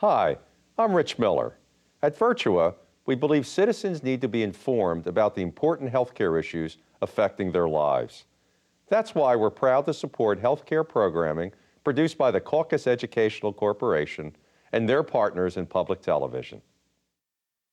Hi, I'm Rich Miller. At Virtua, we believe citizens need to be informed about the important healthcare issues affecting their lives. That's why we're proud to support healthcare programming produced by the Caucus Educational Corporation and their partners in public television.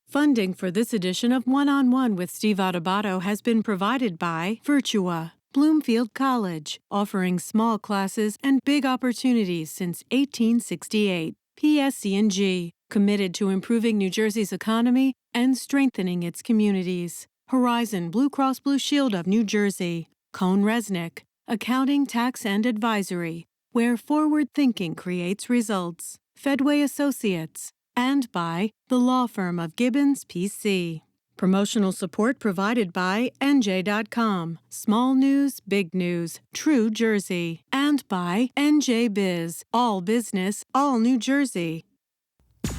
Funding for this edition of One-on-One with Steve Adubato has been provided by Virtua, Bloomfield College, offering small classes and big opportunities since 1868. PSC&G, committed to improving New Jersey's economy and strengthening its communities. Horizon Blue Cross Blue Shield of New Jersey. Cone Resnick, Accounting, Tax, and Advisory, where forward thinking creates results. Fedway Associates, and by the law firm of Gibbons, P.C. Promotional support provided by NJ.com, Small News, Big News, True Jersey, and by NJ Biz, All Business, All New Jersey.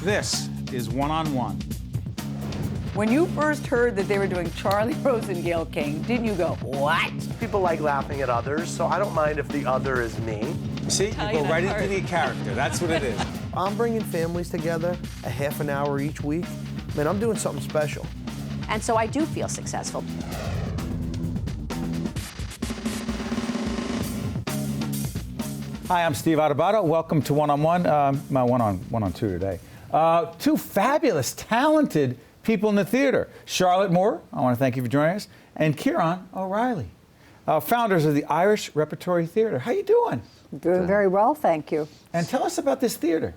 This is One-on-One. When you first heard that they were doing Charlie Rose and Gayle King, didn't you go, what? People like laughing at others, so I don't mind if the other is me. See, you go right into the character. That's what it is. I'm bringing families together a half an hour each week. Man, I'm doing something special. And so I do feel successful. Hi, I'm Steve Adubato. Welcome to One-on-One. My one-on-two today. Two fabulous, talented people in the theater. Charlotte Moore, I want to thank you for joining us, and Ciaran O'Reilly, founders of the Irish Repertory Theater. How you doing? Doing very well, thank you. And tell us about this theater.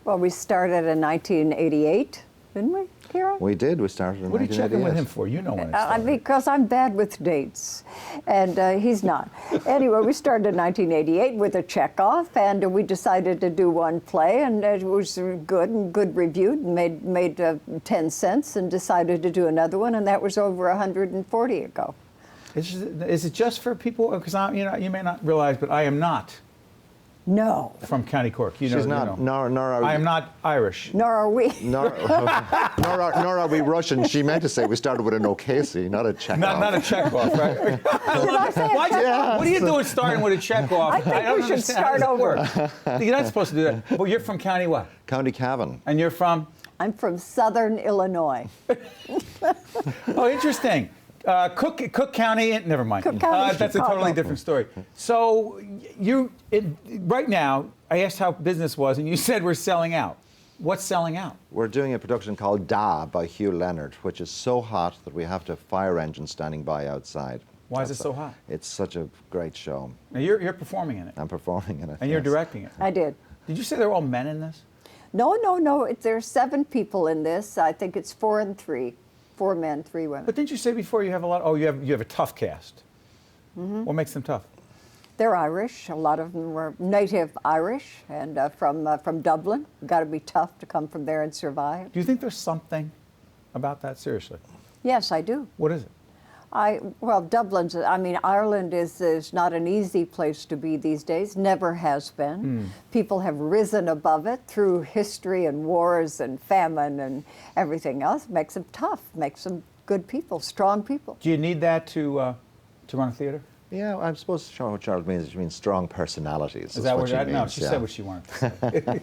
Well, we started in 1988, didn't we, Ciaran? We did. We started in 1988. What are you checking with him for? You know when it started. Because I'm bad with dates, and he's not. Anyway, we started in 1988 with a checkoff, and we decided to do one play, and it was good reviewed, and made 10 cents, and decided to do another one, and that was over 140 ago. Is it just for people? Because you may not realize, but I am not. No. From County Cork. She's not. Nor are we. I am not Irish. Nor are we. Nor are we Russian. She meant to say we started with an Okasi, not a checkoff. Not a checkoff, right? Did I say a checkoff? What are you doing starting with a checkoff? I think we should start over. You're not supposed to do that. Well, you're from County what? County Cavan. And you're from? I'm from Southern Illinois. Oh, interesting. Cook County, never mind. Cook County, that's Chicago. A totally different story. So right now, I asked how business was, and you said we're selling out. What's selling out? We're doing a production called Da by Hugh Leonard, which is so hot that we have to have fire engines standing by outside. Why is it so hot? It's such a great show. Now you're performing in it. I'm performing in it. And you're directing it. I did. Did you say they're all men in this? No. There's 7 people in this. I think it's 4 and 3. 4 men, 3 women. But didn't you say before you have a lot? Oh, you have a tough cast. Mm-hmm. What makes them tough? They're Irish. A lot of them were native Irish and from Dublin. Got to be tough to come from there and survive. Do you think there's something about that? Seriously? Yes, I do. What is it? Ireland is not an easy place to be these days, never has been. People have risen above it through history and wars and famine and everything else. Makes them tough, makes them good people, strong people. Do you need that to run a theater? Yeah, I'm supposed to show what Charlotte means. She means strong personalities. Is that what she means? No, she said what she wanted to say.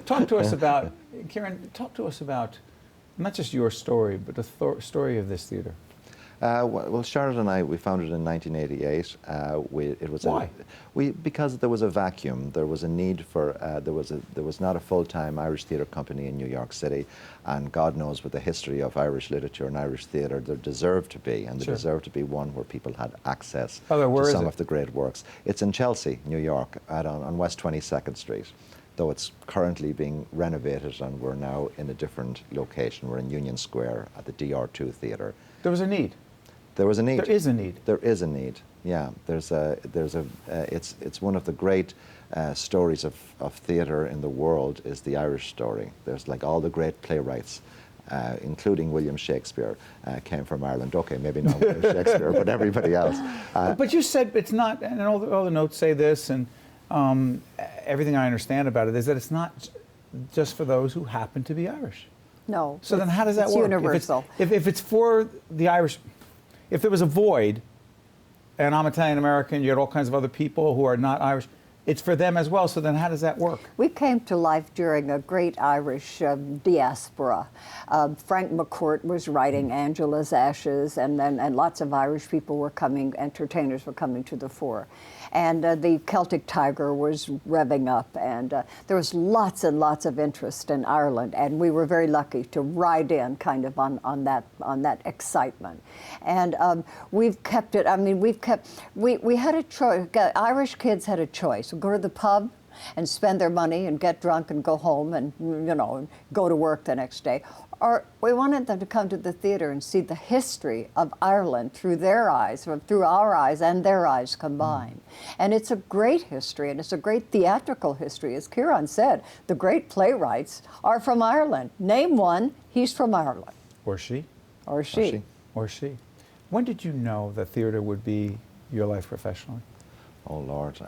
Talk to us about, Ciaran, not just your story, but the story of this theater. Well, Charlotte and I, we founded in 1988. Why? Because there was a vacuum. There was a need for. There was not a full-time Irish theatre company in New York City, and God knows with the history of Irish literature and Irish theatre, there deserved to be, and there deserved to be one where people had access to some of the great works. It's in Chelsea, New York, on West 22nd Street. Though it's currently being renovated, and we're now in a different location. We're in Union Square at the DR2 Theatre. There was a need. There was a need. There is a need. There is a need. Yeah, it's one of the great stories of theatre in the world is the Irish story. There's like all the great playwrights, including William Shakespeare, came from Ireland. Okay, maybe not William Shakespeare, but everybody else. But you said it's not, and all the notes say this, and everything I understand about it is that it's not just for those who happen to be Irish. No. So then how does that work? It's universal. If it's for the Irish, if there was a void, and I'm Italian American, you had all kinds of other people who are not Irish, it's for them as well. So then how does that work? We came to life during a great Irish diaspora. Frank McCourt was writing Angela's Ashes, and lots of Irish people were coming, entertainers were coming to the fore. And the Celtic Tiger was revving up, and there was lots and lots of interest in Ireland, and we were very lucky to ride in kind of on that excitement. And we've kept it, I mean, we had a choice. Irish kids had a choice. Go to the pub and spend their money and get drunk and go home and, you know, and go to work the next day. Or we wanted them to come to the theater and see the history of Ireland through their eyes, or through our eyes and their eyes combined. And it's a great history, and it's a great theatrical history. As Ciaran said, the great playwrights are from Ireland. Name one, he's from Ireland. Or she. Or she. Or she. When did you know that theater would be your life professionally? Oh Lord!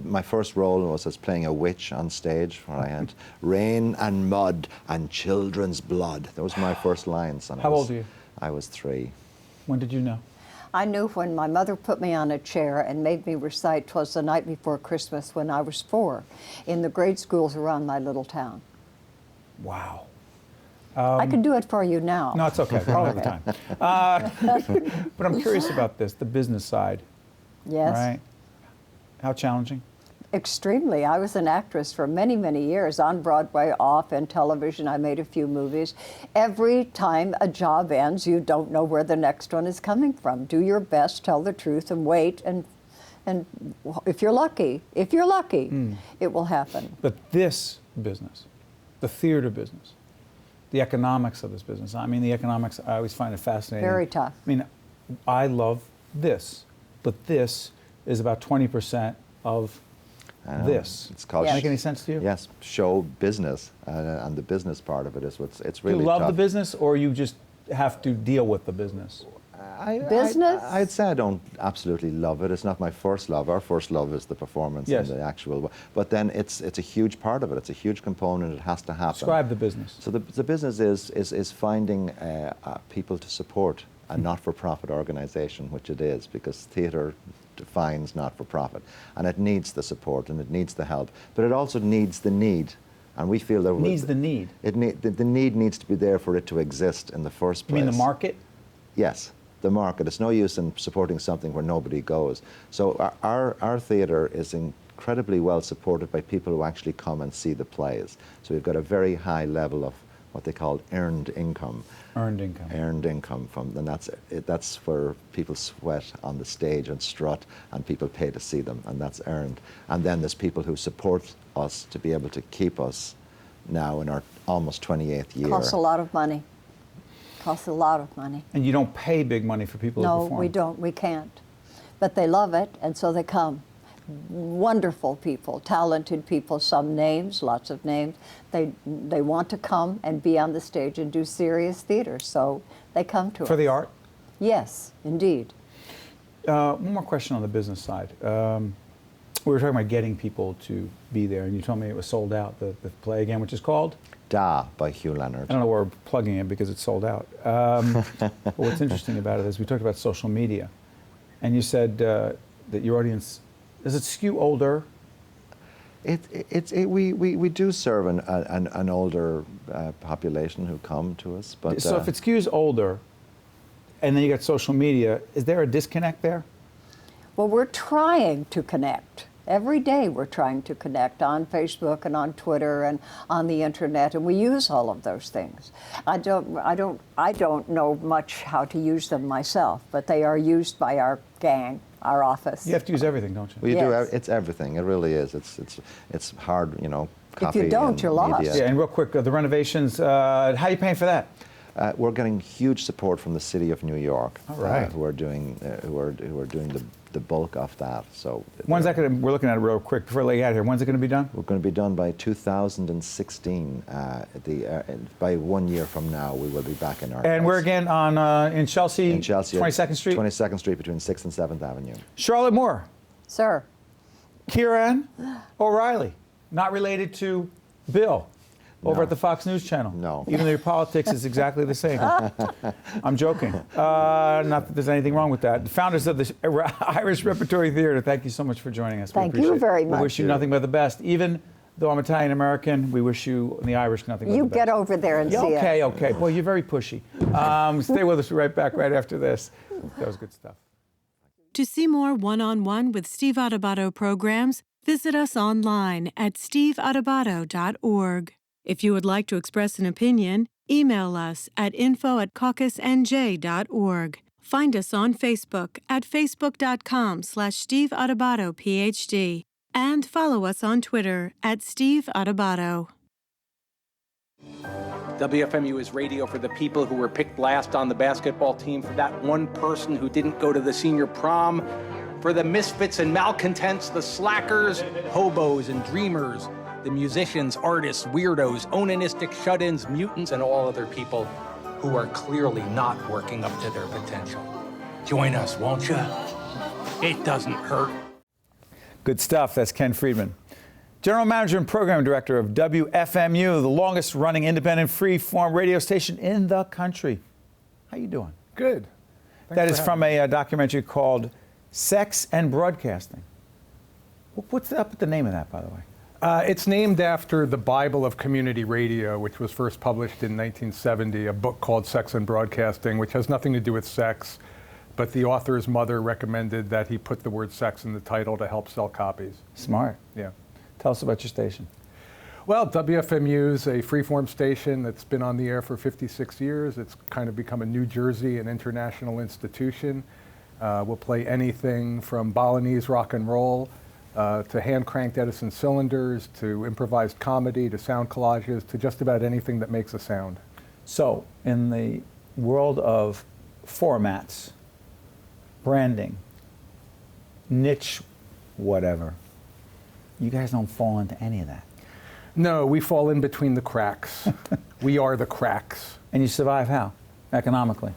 My first role was as playing a witch on stage, where I had rain and mud and children's blood. That was my first lines. And How old were you? I was 3. When did you know? I knew when my mother put me on a chair and made me recite "'Twas the Night Before Christmas" when I was 4, in the grade schools around my little town. Wow. I can do it for you now. No, it's okay. I don't have the time. But I'm curious about this, the business side. Yes. Right? How challenging? Extremely. I was an actress for many, many years, on Broadway, off, and television. I made a few movies. Every time a job ends, you don't know where the next one is coming from. Do your best, tell the truth, and wait, and if you're lucky, it will happen. But this business, the theater business, the economics of this business, I mean, the economics, I always find it fascinating. Very tough. I mean, I love this, but this is about 20% of this. It's called. Yes. Make any sense to you? Yes, show business, and the business part of it is it's really Do you love tough. the business, or you just have to deal with the business? Business? I'd say I don't absolutely love it. It's not my first love. Our first love is the performance Yes. and the actual. But then it's a huge part of it. It's a huge component. It has to happen. Describe the business. So the business is finding people to support a not-for-profit organisation, which it is, because theatre defines not-for-profit, and it needs the support and it needs the help, but it also needs the need. And we feel that Needs the need. the need needs to be there for it to exist in the first You place. mean the market? Yes, the market. It's no use in supporting something where nobody goes. So our theatre is incredibly well supported by people who actually come and see the plays. So we've got a very high level of what they call earned income. Earned income. Earned income and that's where people sweat on the stage and strut, and people pay to see them, and that's earned. And then there's people who support us to be able to keep us now in our almost 28th year. Costs a lot of money. Costs a lot of money. And you don't pay big money for people to No, perform? we don't. We can't. But they love it, and so they come. Wonderful people, talented people, some names, lots of names. They want to come and be on the stage and do serious theater, so they come to us. For the art? Yes, indeed. One more question on the business side. We were talking about getting people to be there, and you told me it was sold out, the play again, which is called? Da by Hugh Leonard. I don't know why we're plugging it because it's sold out. But what's interesting about it is we talked about social media, and you said that your audience, does it skew older? We do serve an older population who come to us, but So if it skews older, and then you got social media, is there a disconnect there? Well, we're trying to connect. Every day we're trying to connect on Facebook and on Twitter and on the internet, and we use all of those things. I don't know much how to use them myself, but they are used by our gang, our office. You have to use everything, don't you? we Yes. do. It's everything. It really is. It's hard, you know. Copy If you don't, and you're lost. media. Yeah, and real quick, the renovations, how are you paying for that? We're getting huge support from the city of New York, All right. who are doing the bulk of that. So When's that going to, we're looking at it real quick before I let you out of here, when's it going to be done? we're going to be done by 2016. By 1 year from now, we will be back in our. And we're again on in Chelsea, in Chelsea, 22nd Street. 22nd Street between 6th and 7th Avenue. Charlotte Moore, Sir, Ciaran O'Reilly, not related to Bill. over at the Fox News channel? No. Even though your politics is exactly the same. I'm joking. Not that there's anything wrong with that. The founders of the Irish Repertory Theater, thank you so much for joining us. Thank you very much. We wish you nothing but the best. Even though I'm Italian-American, we wish you, the Irish, nothing but the best. You get over there and see it. Okay, okay. Boy, you're very pushy. Stay with us. We're right back right after this. That was good stuff. To see more one-on-one with Steve Adubato programs, visit us online at steveadubato.org. If you would like to express an opinion, email us at info@caucusnj.org. Find us on Facebook at facebook.com/Steve Adubato PhD and follow us on Twitter at Steve Adubato. WFMU is radio for the people who were picked last on the basketball team, for that one person who didn't go to the senior prom, for the misfits and malcontents, the slackers, hobos and dreamers, the musicians, artists, weirdos, onanistic shut-ins, mutants, and all other people who are clearly not working up to their potential. Join us, won't you? It doesn't hurt. Good stuff. That's Ken Freedman. General Manager and Program Director of WFMU, the longest-running independent free-form radio station in the country. How you doing? Good. That is from a documentary called Sex and Broadcasting. What's up with the name of that, by the way? It's named after the Bible of Community Radio, which was first published in 1970, a book called Sex and Broadcasting, which has nothing to do with sex, but the author's mother recommended that he put the word sex in the title to help sell copies. Smart. Yeah. Tell us about your station. Well, WFMU is a freeform station that's been on the air for 56 years. It's kind of become a New Jersey and international institution. We'll play anything from Balinese rock and roll to hand-cranked Edison cylinders, to improvised comedy, to sound collages, to just about anything that makes a sound. So, in the world of formats, branding, niche, whatever, you guys don't fall into any of that. No, we fall in between the cracks. We are the cracks. And you survive how? Economically?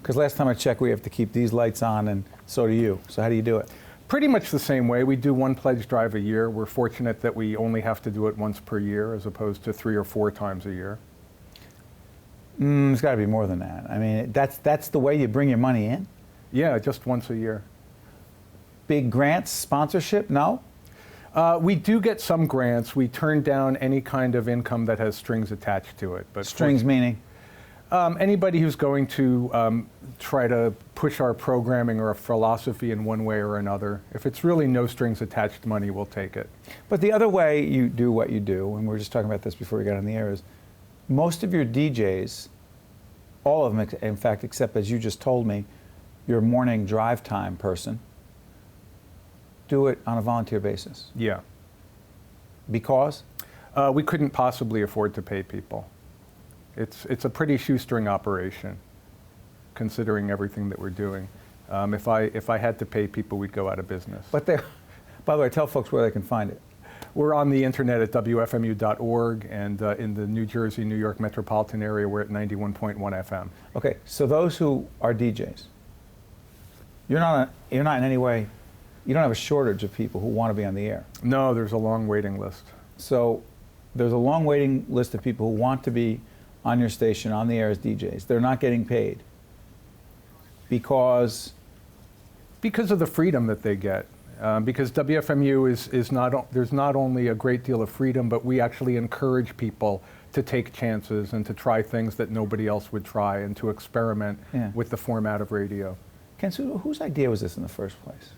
Because last time I checked, we have to keep these lights on, and so do you. So how do you do it? Pretty much the same way. We do one pledge drive a year. We're fortunate that we only have to do it once per year as opposed to 3 or 4 times a year. It's got to be more than that. I mean, that's the way you bring your money in? Yeah, just once a year. Big grants, sponsorship? No? We do get some grants. We turn down any kind of income that has strings attached to it. But strings meaning? Anybody who's going to try to push our programming or a philosophy in one way or another. If it's really no strings attached money, we'll take it. But the other way you do what you do, and we were just talking about this before we got on the air, is most of your DJs, all of them, in fact, except as you just told me, your morning drive time person, do it on a volunteer basis. Yeah. Because? We couldn't possibly afford to pay people. It's a pretty shoestring operation, considering everything that we're doing. If I had to pay people, we'd go out of business. But by the way, tell folks where they can find it. We're on the internet at WFMU.org, and in the New Jersey, New York metropolitan area, we're at 91.1 FM. Okay, so those who are DJs, you're not in any way, you don't have a shortage of people who want to be on the air. No, there's a long waiting list. So there's a long waiting list of people who want to be on your station, on the air as DJs. They're not getting paid because of the freedom that they get. Because WFMU is not, there's not only a great deal of freedom, but we actually encourage people to take chances and to try things that nobody else would try and to experiment with the format of radio. Ken, so whose idea was this in the first place?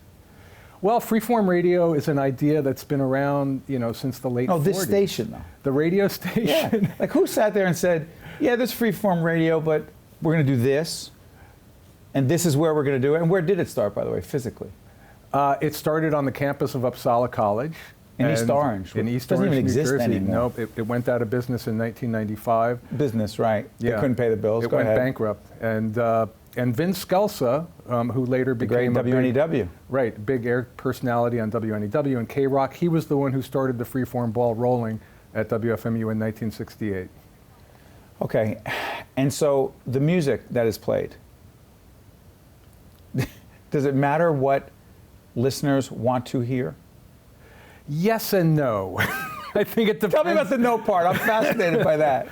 Well, freeform radio is an idea that's been around, since the late 40s. No, this station, though. The radio station? Yeah. Like, who sat there and said, yeah, there's freeform radio, but we're going to do this, and this is where we're going to do it? And where did it start, by the way, physically? It started on the campus of Uppsala College. In East Orange. In East Orange, New exist Jersey. anymore. Nope, it went out of business in 1995. Business, right. Yeah. They couldn't pay the bills. It went bankrupt. And Vince Scelsa, who later became the great WNEW. Right, big air personality on WNEW and K-Rock, he was the one who started the freeform ball rolling at WFMU in 1968. Okay, and so the music that is played, does it matter what listeners want to hear? Yes and no. I think it depends. Tell me about the no part. I'm fascinated by that.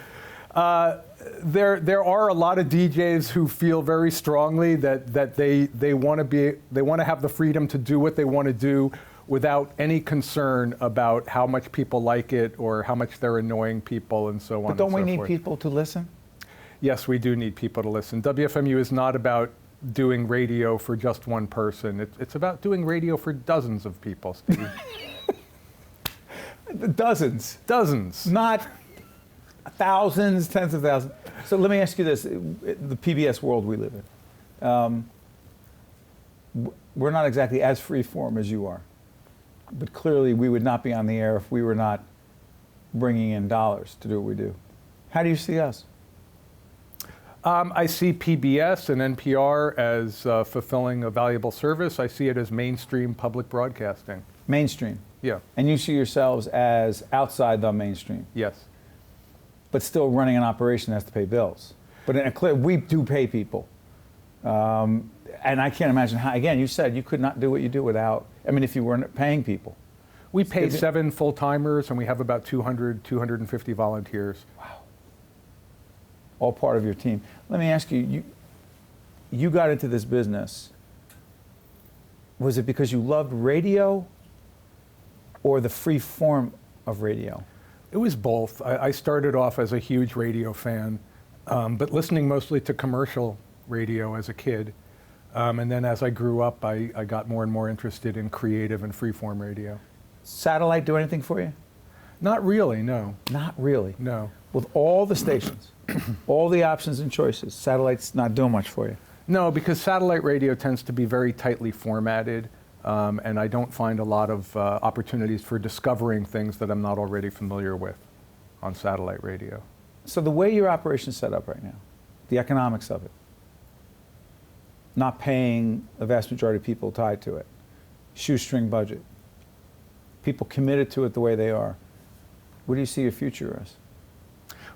There are a lot of DJs who feel very strongly that they want to have the freedom to do what they want to do without any concern about how much people like it or how much they're annoying people and so on. But don't we need forth. people to listen? Yes, we do need people to listen. WFMU is not about doing radio for just one person. It's about doing radio for dozens of people, Steve. Dozens. Dozens. Not thousands, tens of thousands. So let me ask you this, the PBS world we live in. We're not exactly as free form as you are, but clearly we would not be on the air if we were not bringing in dollars to do what we do. How do you see us? I see PBS and NPR as fulfilling a valuable service. I see it as mainstream public broadcasting. Mainstream? Yeah. And you see yourselves as outside the mainstream? Yes. But still running an operation that has to pay bills. But in a clear, we do pay people. And I can't imagine how, again, you said you could not do what you do without, I mean, if you weren't paying people. We pay 7 full-timers, and we have about 200, 250 volunteers. Wow. All part of your team. Let me ask you, you got into this business. Was it because you loved radio or the free form of radio? It was both. I started off as a huge radio fan, but listening mostly to commercial radio as a kid. And then as I grew up, I got more and more interested in creative and free-form radio. Satellite do anything for you? Not really, no. Not really? No. With all the stations, all the options and choices, satellite's not doing much for you? No, because satellite radio tends to be very tightly formatted, and I don't find a lot of opportunities for discovering things that I'm not already familiar with on satellite radio. So the way your operation's set up right now, the economics of it, not paying a vast majority of people tied to it, shoestring budget, people committed to it the way they are, what do you see your future as?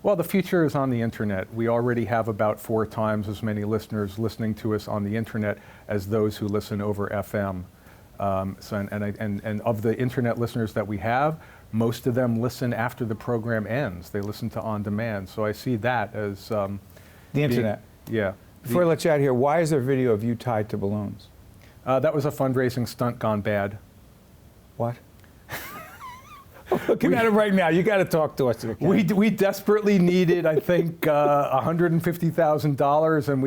Well, the future is on the internet. We already have about 4 times as many listeners listening to us on the internet as those who listen over FM. And of the internet listeners that we have, most of them listen after the program ends. They listen to on demand. So I see that as the internet. Yeah. Before I let you out here, why is there video of you tied to balloons? That was a fundraising stunt gone bad. What? Looking at it right now, you got to talk to us. We desperately needed, I think, $150,000, and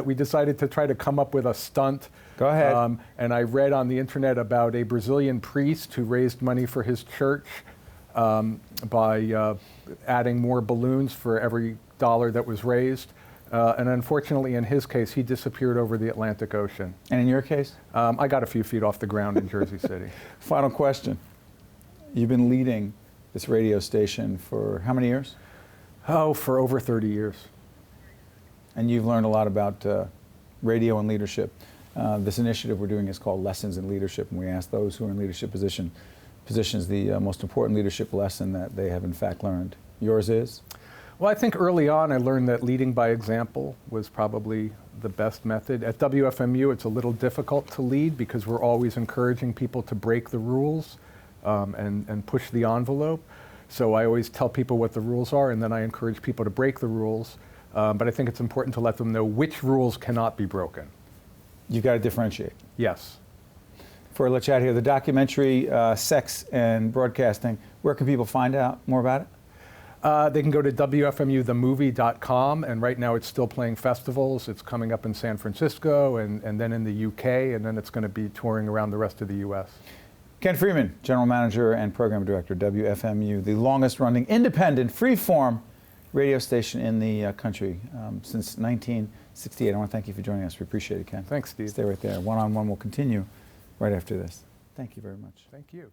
we decided to try to come up with a stunt. Go ahead. And I read on the internet about a Brazilian priest who raised money for his church by adding more balloons for every dollar that was raised. And unfortunately, in his case, he disappeared over the Atlantic Ocean. And in your case? I got a few feet off the ground in Jersey City. Final question. You've been leading this radio station for how many years? Oh, for over 30 years. And you've learned a lot about radio and leadership. This initiative we're doing is called Lessons in Leadership, and we ask those who are in leadership positions the most important leadership lesson that they have in fact learned. Yours is? Well, I think early on I learned that leading by example was probably the best method. At WFMU, it's a little difficult to lead because we're always encouraging people to break the rules and push the envelope. So I always tell people what the rules are, and then I encourage people to break the rules. But I think it's important to let them know which rules cannot be broken. You've got to differentiate. Yes. Before I let you out here, the documentary, Sex and Broadcasting, where can people find out more about it? They can go to WFMUthemovie.com, and right now it's still playing festivals. It's coming up in San Francisco and then in the UK, and then it's going to be touring around the rest of the US. Ken Freedman, General Manager and Program Director, WFMU, the longest-running independent, free-form radio station in the country since 1968. I want to thank you for joining us. We appreciate it, Ken. Thanks, Steve. Stay right there. One-on-one will continue right after this. Thank you very much. Thank you.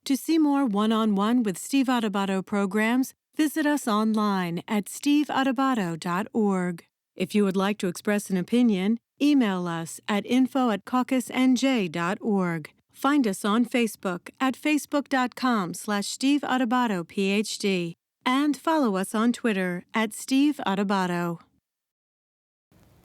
To see more One-on-One with Steve Adubato programs, visit us online at steveadubato.org. If you would like to express an opinion, email us at info@caucusnj.org. Find us on Facebook at facebook.com/Steve Adubato, PhD, and follow us on Twitter at Steve Adubato.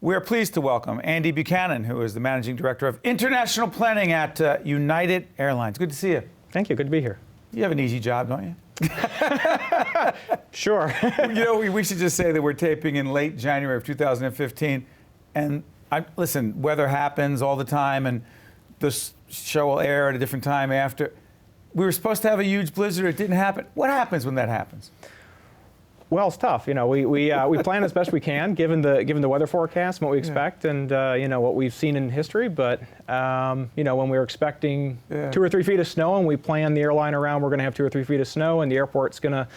We're pleased to welcome Andy Buchanan, who is the Managing Director of International Planning at United Airlines. Good to see you. Thank you. Good to be here. You have an easy job, don't you? Sure. You know, we should just say that we're taping in late January of 2015, and listen, weather happens all the time, and this show will air at a different time after. We were supposed to have a huge blizzard. It didn't happen. What happens when that happens? Well, it's tough. You know, we plan as best we can, given the weather forecast and what we expect, and you know what we've seen in history. But you know, when we were expecting 2 or 3 feet of snow, and we plan the airline around, we're going to have 2 or 3 feet of snow, and the airport's going to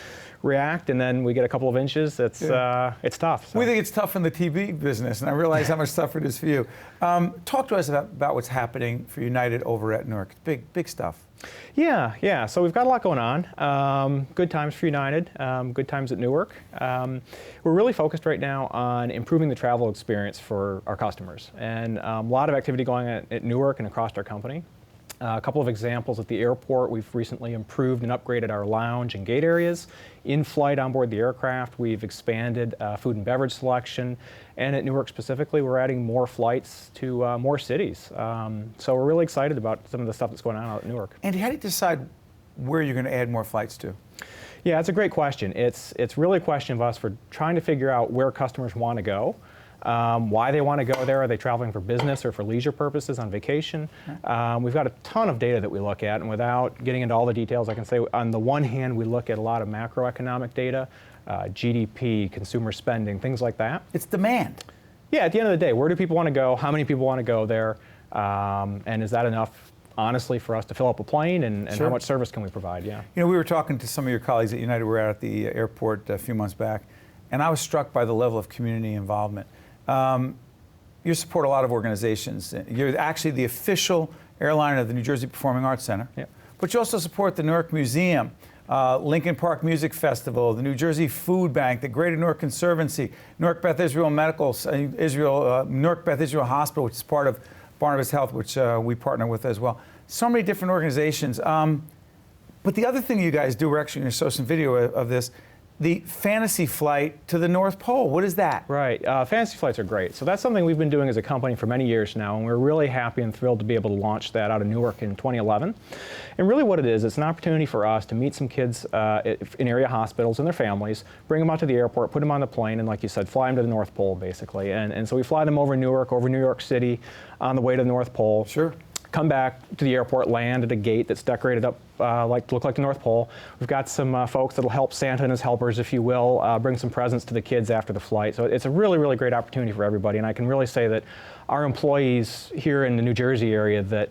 react, and then we get a couple of inches. It's tough. So. We think it's tough in the TV business, and I realize how much tougher it is for you. Talk to us about what's happening for United over at Newark. Big stuff. Yeah. So we've got a lot going on. Good times for United, good times at Newark. We're really focused right now on improving the travel experience for our customers, and a lot of activity going on at Newark and across our company. A couple of examples at the airport, we've recently improved and upgraded our lounge and gate areas. In flight on board the aircraft, we've expanded food and beverage selection. And at Newark specifically, we're adding more flights to more cities. So we're really excited about some of the stuff that's going on out at Newark. Andy, how do you decide where you're going to add more flights to? Yeah, it's a great question. It's really a question of us for trying to figure out where customers want to go. Why they want to go there. Are they traveling for business or for leisure purposes on vacation? We've got a ton of data that we look at, and without getting into all the details, I can say on the one hand, we look at a lot of macroeconomic data, GDP, consumer spending, things like that. It's demand. Yeah, at the end of the day, where do people want to go? How many people want to go there? And is that enough, honestly, for us to fill up a plane? And how much service can we provide? Yeah. You know, we were talking to some of your colleagues at United. We were out at the airport a few months back, and I was struck by the level of community involvement. You support a lot of organizations. You're actually the official airline of the New Jersey Performing Arts Center, but you also support the Newark Museum, Lincoln Park Music Festival, the New Jersey Food Bank, the Greater Newark Conservancy, Newark Beth Israel Newark Beth Israel Hospital, which is part of Barnabas Health, which we partner with as well. So many different organizations. But the other thing you guys do, we're actually going to show some video of this, the fantasy flight to the North Pole. What is that? Right. Fantasy flights are great. So that's something we've been doing as a company for many years now, and we're really happy and thrilled to be able to launch that out of Newark in 2011. And really what it is, it's an opportunity for us to meet some kids in area hospitals and their families, bring them out to the airport, put them on the plane, and like you said, fly them to the North Pole, basically. And so we fly them over Newark, over New York City, on the way to the North Pole. Sure. Come back to the airport, land at a gate that's decorated up look like the North Pole. We've got some folks that'll help Santa and his helpers, if you will, bring some presents to the kids after the flight. So it's a really, really great opportunity for everybody. And I can really say that our employees here in the New Jersey area that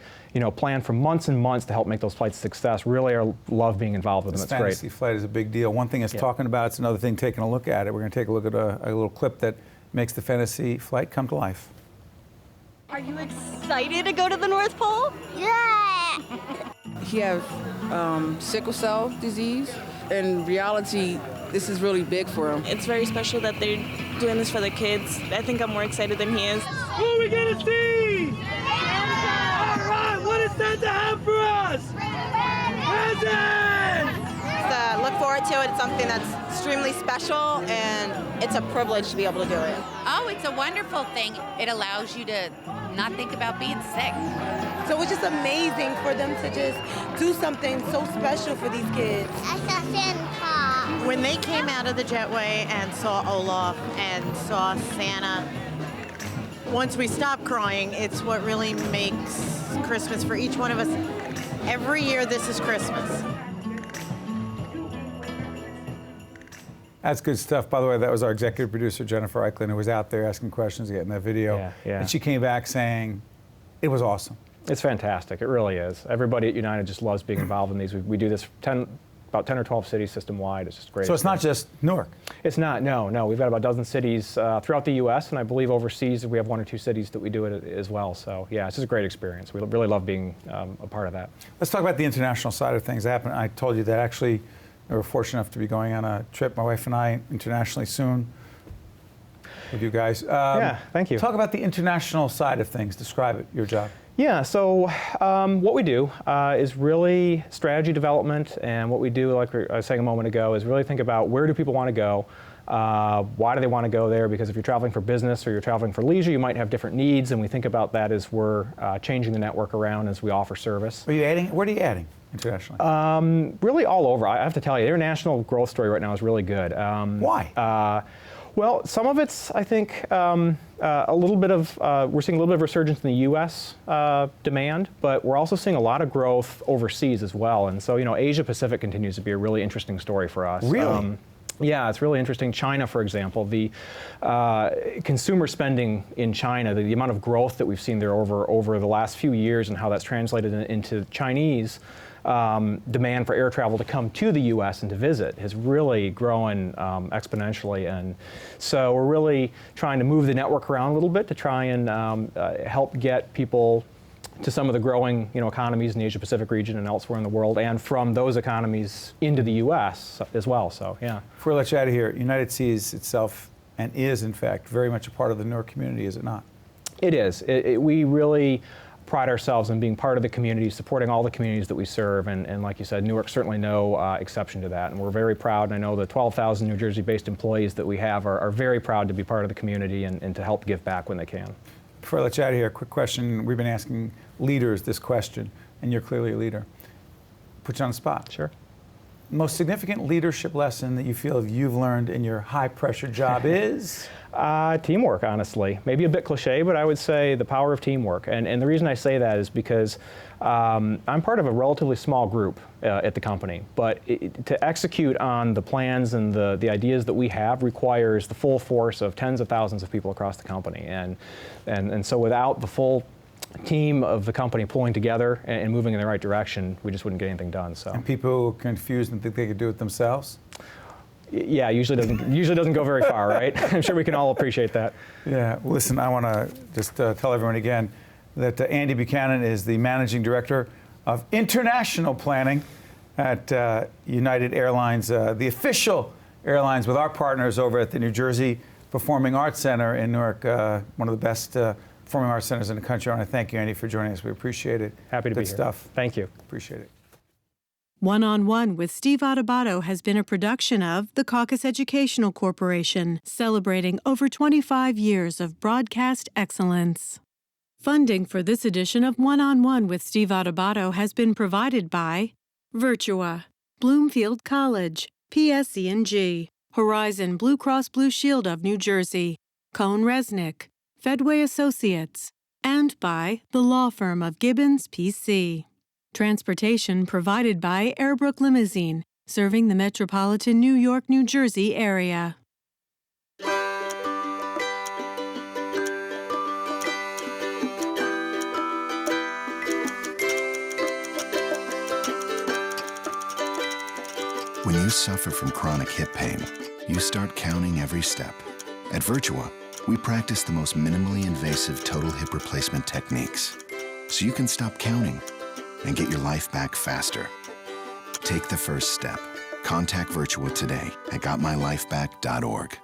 plan for months and months to help make those flights a success really love being involved with them. It's great. This fantasy flight is a big deal. One thing it's talking about, it's another thing taking a look at it. We're going to take a look at a little clip that makes the fantasy flight come to life. Are you excited to go to the North Pole? Yeah! He has sickle cell disease. In reality, this is really big for him. It's very special that they're doing this for the kids. I think I'm more excited than he is. Who are we gonna see? All right, what does Santa have for us? Presents! Look forward to it. It's something that's extremely special, and it's a privilege to be able to do it. Oh, it's a wonderful thing. It allows you to not think about being sick. So it's just amazing for them to just do something so special for these kids. I saw Santa Claus. When they came out of the jetway and saw Olaf and saw Santa, once we stopped crying, it's what really makes Christmas for each one of us. Every year, this is Christmas. That's good stuff. By the way, that was our executive producer, Jennifer Eichlin, who was out there asking questions, getting that video. Yeah. And she came back saying it was awesome. It's fantastic. It really is. Everybody at United just loves being involved in these. We do this about 10 or 12 cities system-wide. It's just great. So it's not just Newark? It's not, no. We've got about a dozen cities throughout the U.S., and I believe overseas we have 1 or 2 cities that we do it as well. So, yeah, it's just a great experience. We really love being a part of that. Let's talk about the international side of things. I told you that actually we're fortunate enough to be going on a trip, my wife and I, internationally soon with you guys. Yeah, thank you. Talk about the international side of things. Describe it, your job. Yeah, so what we do is really strategy development, and what we do, like I was saying a moment ago, is really think about where do people want to go, why do they want to go there, because if you're traveling for business or you're traveling for leisure, you might have different needs, and we think about that as we're changing the network around as we offer service. Are you adding? What are you adding? internationally? Really all over. I have to tell you, the international growth story right now is really good. Why? Well, some of it's, I think, a little bit of, we're seeing a little bit of resurgence in the U.S. Demand, but we're also seeing a lot of growth overseas as well. And so, Asia Pacific continues to be a really interesting story for us. Really? Yeah, it's really interesting. China, for example, the consumer spending in China, the amount of growth that we've seen there over the last few years and how that's translated into Chinese demand for air travel to come to the U.S. and to visit has really grown exponentially. And so we're really trying to move the network around a little bit to try and help get people to some of the growing economies in the Asia-Pacific region and elsewhere in the world, and from those economies into the U.S. as well. So, yeah. Before I let you out of here, United sees itself and is, in fact, very much a part of the Newark community, is it not? It is. We really pride ourselves in being part of the community, supporting all the communities that we serve, and like you said, Newark's certainly no exception to that. And we're very proud, and I know the 12,000 New Jersey-based employees that we have are very proud to be part of the community and to help give back when they can. Before I let you out of here, a quick question. We've been asking leaders this question, and you're clearly a leader. Put you on the spot. Sure. Most significant leadership lesson that you feel you've learned in your high-pressure job is? Teamwork, honestly. Maybe a bit cliche, but I would say the power of teamwork. And the reason I say that is because I'm part of a relatively small group at the company, but to execute on the plans and the ideas that we have requires the full force of tens of thousands of people across the company. And so without the full team of the company pulling together and moving in the right direction, we just wouldn't get anything done. So. And people confused and think they could do it themselves? Yeah, usually doesn't go very far, right? I'm sure we can all appreciate that. Yeah, listen, I want to just tell everyone again that Andy Buchanan is the Managing Director of International Planning at United Airlines, the official airlines with our partners over at the New Jersey Performing Arts Center in Newark, one of the best performing arts centers in the country. I want to thank you, Andy, for joining us. We appreciate it. Happy to be here. Good stuff. Thank you. Appreciate it. One-on-One with Steve Adubato has been a production of the Caucus Educational Corporation, celebrating over 25 years of broadcast excellence. Funding for this edition of One-on-One with Steve Adubato has been provided by Virtua, Bloomfield College, PSE&G, Horizon Blue Cross Blue Shield of New Jersey, Cohn Resnick, Fedway Associates, and by the law firm of Gibbons, P.C. Transportation provided by Airbrook Limousine, serving the metropolitan New York, New Jersey area. When you suffer from chronic hip pain, you start counting every step. At Virtua, we practice the most minimally invasive total hip replacement techniques, so you can stop counting and get your life back faster. Take the first step. Contact Virtua today at gotmylifeback.org.